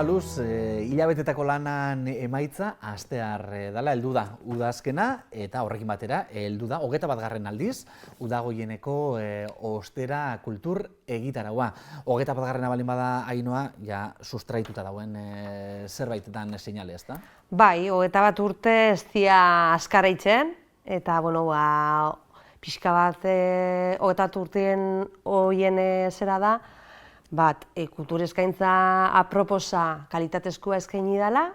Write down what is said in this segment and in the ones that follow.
Ana Luz, hilabetetako lanan emaitza astear dela heldu da udazkena eta horrekin batera heldu da 21. aldiz Udagoieneko ostera kultur egitaraua. 21. balin bada Ainoa ja sustraituta dauen zerbaitetan seinale, ezta? Bai, 21 urte ez dira azkaraitzen eta bueno, pixka bat 21 urteen hoien zera da. Bat, kultur eskaintza aproposa kalitatezkoa eskaini dela,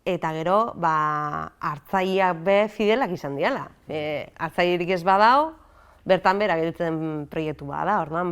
eta gero, hartzaileak be fidelak izan diala. Hartzailerik ez badao, bertan bera gelditzen proiektu bada, orduan,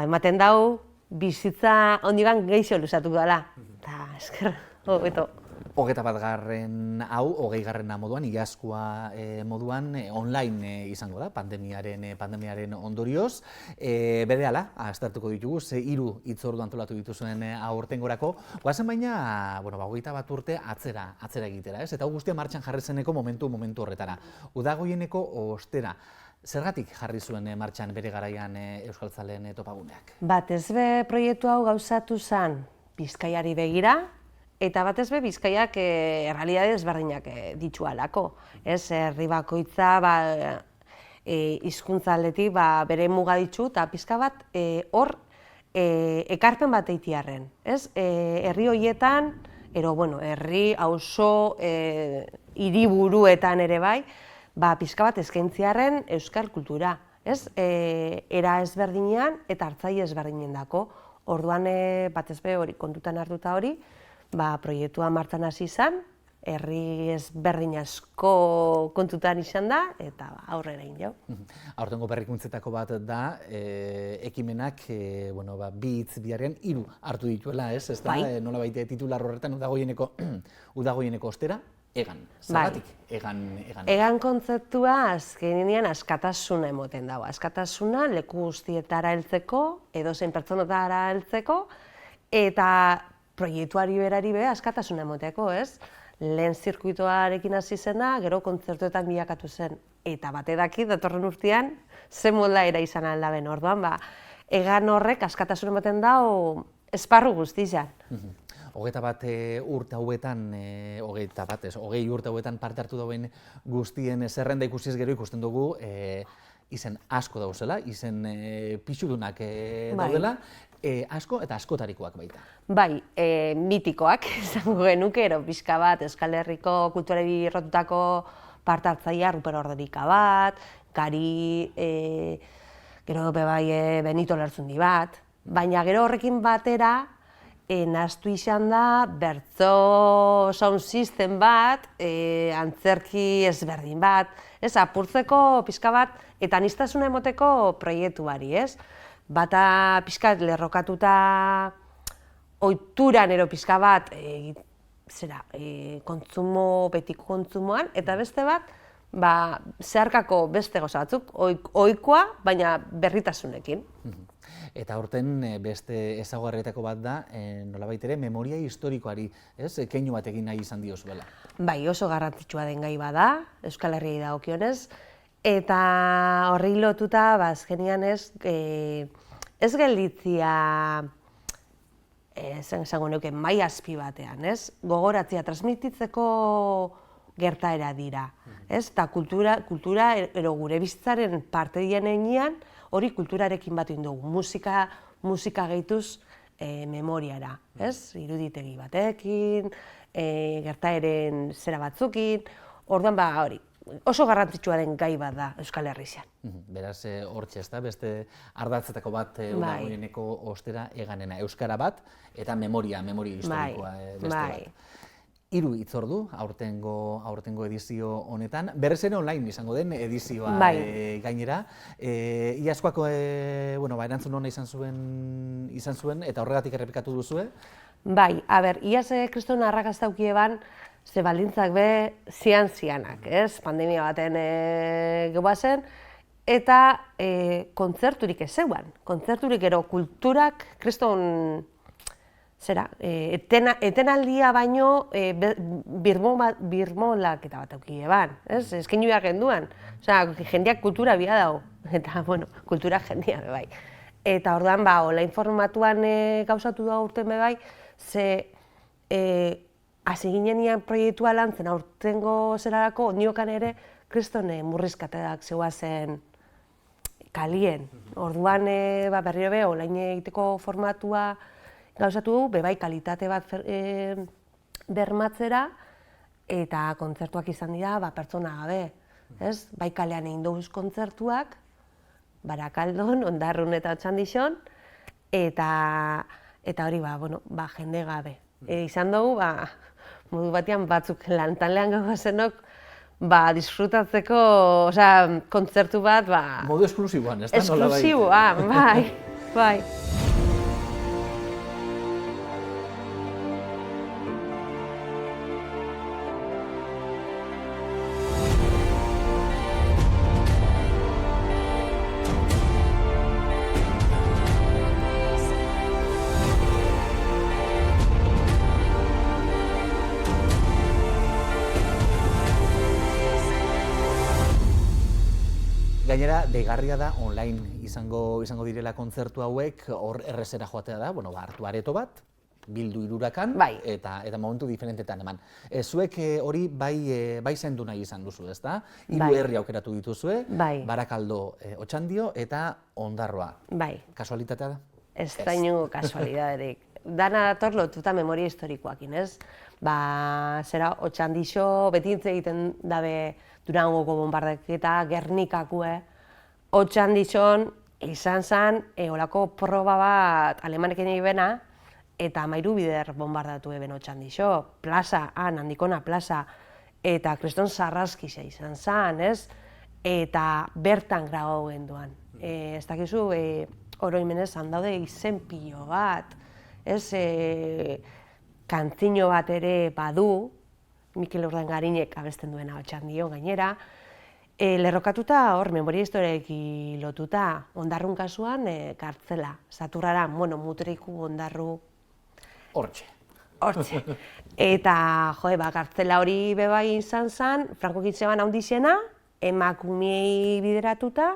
ematen dau, bizitza ondiban gehiago luzatu dela. Eta, esker, hobeto. 21. hau, 20. moduan, iazkoa moduan, online izango da, pandemiaren ondorioz. Berehala, aztertuko ditugu, 3 hitzordu antolatu dituzuen aurtengorako. Goazen baina, 21 urte atzera egitera, ez? Eta guztia martxan jarri zeneko momentu horretara. Udagoieneko ostera, zergatik jarri zuen martxan bere garaian euskaltzaleen topaguneak? Batez be proiektu hau gauzatu zen Bizkaiari begira, eta batez be Bizkaiak errealitate ezberdinak ditualako. Herri bakoitza hizkuntza aldetik bere muga ditu eta pixka bat hor ekarpen bat eitiarren. Herri horietan, herri, auzo, hiriburuetan ere bai, pixka bat eskaintziarren euskal kultura. Era ezberdinean eta hartzaile ezberdinen dako. Orduan batez be hori kontutan hartuta hori, proiektua martxan hasi izan, herri ezberdin asko kontutan izan da, eta aurrera egin jau. Aurtengo berrikuntzetako bat da, ekimenak, bi hitz biaren 3 hartu dituela, ez da, nola baita titular horretan Udagoieneko ostera, egan. Zergatik egan? Egan kontzeptua azkenean askatasuna emoten dago. Askatasuna leku guztietara heltzeko, edozein pertsonetara heltzeko, eta proiektuari berari be askatasuna emoteko, ez? Lehen zirkuitoarekin hasi zena, gero kontzertuetan bilakatu zen. Eta bate daki, datorren urtean, ze moldaera izan aldaben. Orduan, egan horrek askatasuna emoten dago esparru guztizan. 20 urte hauetan, 20 urte hauetan parte hartu dauen guztien zerrenda ikusiz gero ikusten dugu izen asko dauzela, izen pixudunak daudela, asko eta askotarikoak baita. Bai, mitikoak izango genuke, pixka bat, Euskal Herriko kulturari rotutako parte hartzailea Ruper Ordorika bat, Gari, gero Benito Lertzundi bat, baina gero horrekin batera, nahaztu izan da, bertso sound system bat, antzerki ezberdin bat, apurtzeko pixka bat, eta aniztasuna emoteko proiektu bari, ez? Bata pixka lerrokatuta ohituran pixka bat, betiko kontsumoan, eta beste bat, zeharkako beste gauza batzuk, ohikoa, baina berritasunekin. Eta aurten beste ezaugarrietako bat da, nolabait ere, memoria historikoari, keinu bat egin nahi izan diozuela. Bai, oso garrantzitsua den gai bada, Euskal Herriei dagokionez, eta horri lotuta, azkenean ez gelditzia, esango neuke, mai azpi batean, gogoratzea, transmititzeko gertaera dira. Eta kultura, gure bizitzaren parte dien heinean, hori kulturarekin bat egin dugu, musika gehituz memoriara, iruditegi batekin, gertaeren zera batzukin, orduan hori, oso garrantzitsua den gai bat da Euskal Herrian. Beraz, hortxe ez da, beste ardatzetako bat Udagoieneko ostera eganena, euskara bat eta memoria historikoa beste bat. 3 hitzordu aurtengo edizio honetan, berrez ere online izango den edizioa gainera. Iazkoako erantzun hona izan zuen eta horregatik errepikatu duzue? Bai, iaz kriston arrakazta eban, ze baldintzak be zianak, pandemia baten gebazen, eta kontzerturik ez zeuan. Kontzerturik ero kulturak kriston etenaldia baino birmolak eta bat auki eban, eskeinu behar genduan. Jendeak kultura bia dago, eta kultura jendeak bai. Eta orduan, online formatuan gauzatu da urten bai, Ze hasi ginenian proiektua lantzen aurtengo zerarako, niokan ere kristone murrizkateak zeuazen kalien. Orduan berriro be, online egiteko formatua gauzatu dugu, bebai kalitate bat bermatzera, eta kontzertuak izan dira pertsona gabe. Bai kalean egin dugu kontzertuak, Barakaldon, Ondarrun eta Otxandixon, eta hori jende gabe. Izan dugu, modu batean batzuk lantaldean gauzenok, disfrutatzeko, kontzertu bat, modu esklusiboan, ez da? Esklusiboa, bai. Gainera, deigarria da online izango direla kontzertu hauek, hor errezera joatea da, hartu areto bat, bildu irurakan, eta momentu diferentetan eman. Zuek hori bai zaindu nahi izan duzu, ez da? Hiru herri aukeratu dituzue, Barakaldo, Otxandio eta Ondarroa. Kasualitatea da? Ez da inungo kasualidaderik. Dana dator lotuta memoria historikoakin, ez? Otxandixo beti egiten dabe Durangoko bombardaketa, Gernikakue. Otxandixon izan zen olako proba bat alemanekin egibena, eta 13 bider bombardatu eben Otxandixo. Plaza, handikona plaza, eta kriston sarraskisa izan zen, ez? Eta bertan grabau genduan. Ez dakizu, oroimenez handaude izen pilo bat, ez? Kantzino bat ere badu, Mikel Urdangarinek abesten duena Otxandio gainera, lerrokatuta hor, memoria historiarekin lotuta, Ondarrun kasuan kartzela, Saturrara, Mutriku, Ondarru... Hortxe. Eta, kartzela hori bebai izan zen, Franko Kitzeban handizena, emakumei bideratuta,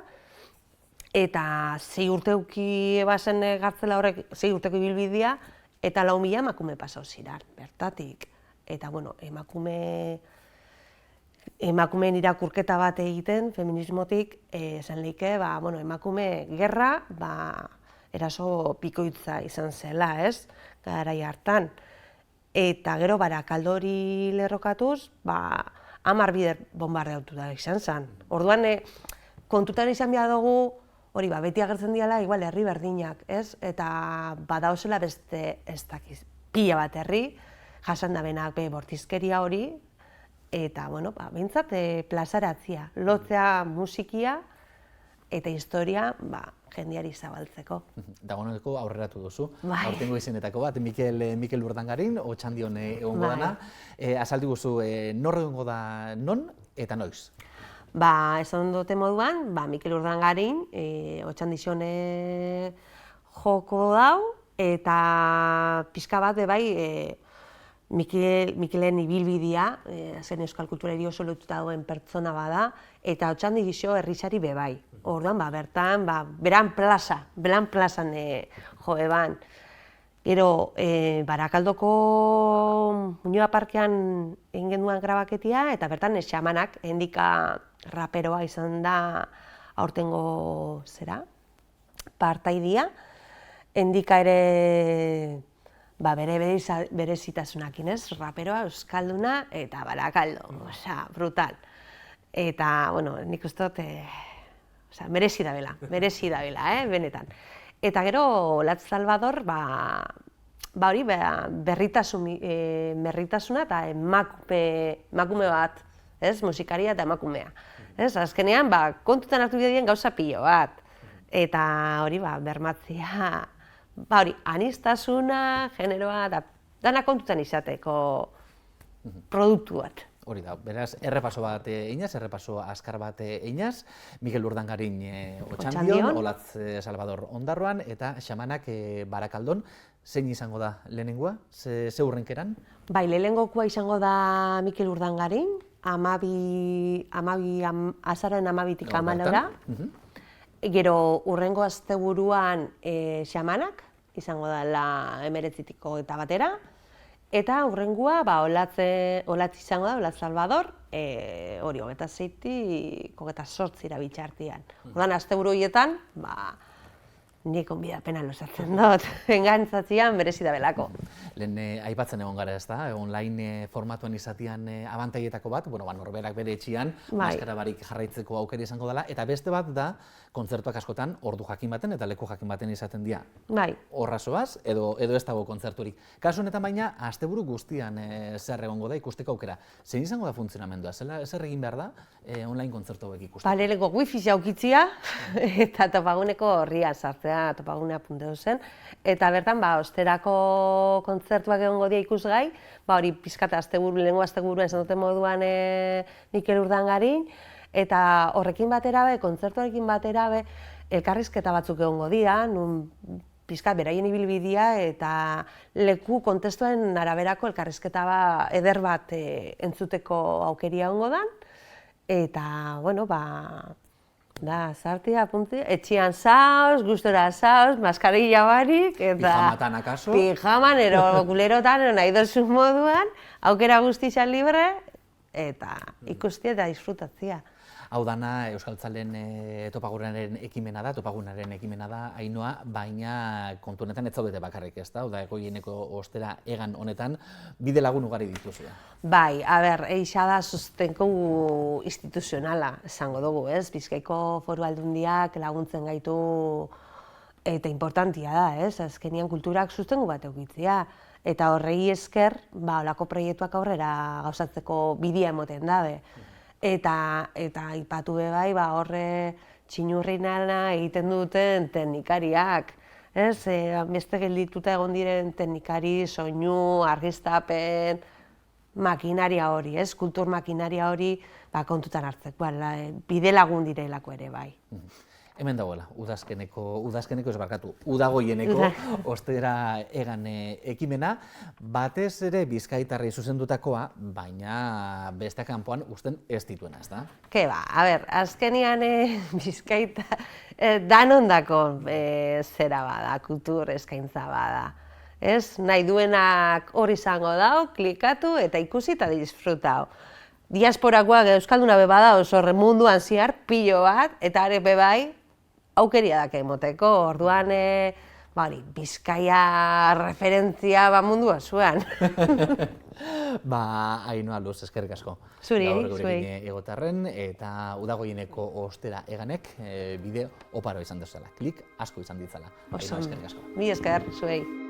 eta 6 urteuki ebazen kartzela horrek, 6 urteko ibilbidea, eta 4.000 emakume pasau ziren, bertatik. Eta, emakumeen irakurketa bat egiten, feminismotik, esan leike, emakume gerra, eraso pikoitza izan zela, ez? Garai hartan. Eta gero, Barakaldo hori lerrokatuz, 10 bider bombardeatu da izan zen. Orduan, kontutan izan behar dugu, hori, beti agertzen diala, igual, herri berdinak, ez? Eta badauzela beste, ez dakiz, pila bat herri, jasan da benak bortizkeria hori, eta, behintzat, plazaratzia, lotzea musikia eta historia, jendeari zabaltzeko. Dagoeneko aurreratu duzu, aurtengo izenetako bat, Mikel Urdangarin, Otxandion egongo dana. Azaldi guzu, nor egongo da non eta noiz? Esan dute moduan, Mikel Urdangarin, Otxandixon joko dau, eta pixka bat bai, Mikelen ibilbidea, zen euskal kulturari oso lotuta dagoen pertsona bada, eta Otxandixo herrizari bebai. Orduan, bertan, beran plazan jo eban. Gero, Barakaldoko Muñoa Parkean egin genduan grabaketia, eta bertan xamanak, endika raperoa izan da aurtengo partaidia, endika ere bere berezitasunakin, ez? Raperoa, euskalduna eta Barakaldo, brutal. Eta, nik uste dut, merezi dabela, benetan. Eta gero, Latz Salvador, hori, berritasuna eta emakume bat, ez? Musikaria eta emakumea. Azkenean, kontutan hartu bideen gauza pilo bat. Eta hori, bermatzea, anistasuna, generoa, dana kontutan izateko produktu bat. Hori da, beraz, errepaso bat einaz, errepaso askar bat einaz, Mikel Urdangarin Otxandion, Olatz Salvador Ondarroan, eta xamanak Barakaldon. Zein izango da lehenengoa? Ze hurrenkeran? Lehenengokoa izango da Mikel Urdangarin, azaroen 12-tik 14ra. Gero, hurrengo asteburuan xamanak, izango dela 19-tik eta batera, eta hurrengua Olatz izango da, Olatz Salvador, hori 26-tik 28-ra bitxartian. Ordan asteburu horietan, ni konbidapena luzatzen dut, engantzatzean berezi da belako. Lehen aipatzen egon gara, ez da? Online formatuan izatian abantaietako bat, norberak bere etxian, maskara barik jarraitzeko aukera izango dela, eta beste bat da, kontzertuak askotan ordu jakin baten eta leku jakin baten izaten dira. Horra zoaz, edo ez dago kontzerturik. Kasu honetan baina, asteburu guztian zer egongo da ikusteko aukera. Zein izango da funtzionamendua? Zer egin behar da online kontzertu hauek ikusteko? Lehenengo wifi jaukitzia eta topaguneko horria sartzea, topagunea.eu zen. Eta bertan, osterako kontzertuak egongo dira ikusgai, hori pizkata lehenengo asteburua esan duten moduan Mikel Urdangarin, eta horrekin batera be, kontzertuarekin batera be, elkarrizketa batzuk egongo dira, nun pizkat beraien ibilbidea eta leku kontestuen araberako elkarrizketa eder bat entzuteko aukeria egongo dan, eta, sartia, etxian zauz, gustora zauz, maskarilla barik, eta pijamatan akaso? Pijaman, kulerotan, nahi dozun moduan, aukera guztizan libre, eta ikusti eta disfrutatzia. Hau dana Euskaltzalen topagunaren ekimena da, Ainhoa, baina kontu honetan ez zaudete bakarrik, ez da? Hau da, Egoieneko ostera egan honetan, bide lagun ugari dituzu. Bai, eixa da sustenko instituzionala, esango dugu, ez? Bizkaiko Foru Aldundiak laguntzen gaitu eta importantia da, ez? Azkenian kulturak sustengu bat eukitzea. Eta horrei esker, olako proiektuak aurrera gauzatzeko bidea emoten dabe. Eta aipatu be bai, horre txinurrinana egiten duten teknikariak. Beste geldituta egon diren teknikari, soinu, argiztapen, makinaria hori, kultur makinaria hori kontutan hartzeko, bide lagun direlako ere bai. Hemen dagoela, Udagoieneko ostera egan ekimena, batez ere Bizkaitarrei zuzendutakoa, baina beste kanpoan uzten ez dituena, ez da? Azkenian Bizkaita danondako zera bada, kultur eskaintza bada. Nahi duenak hori izango dao, klikatu eta ikusi eta disfrutau. Diasporakoak euskalduna be bada oso munduan zehar pilo bat, eta are be bai, aukeria dake emoteko, orduan Bizkaia referentzia mundua zuen. Ainhoa Luz, eskerrik asko. Zuri, egotarren, eta Udagoieneko ostera eganek bideo oparo izan dezala. Klik asko izan ditzala. Oso, mi esker, zuei.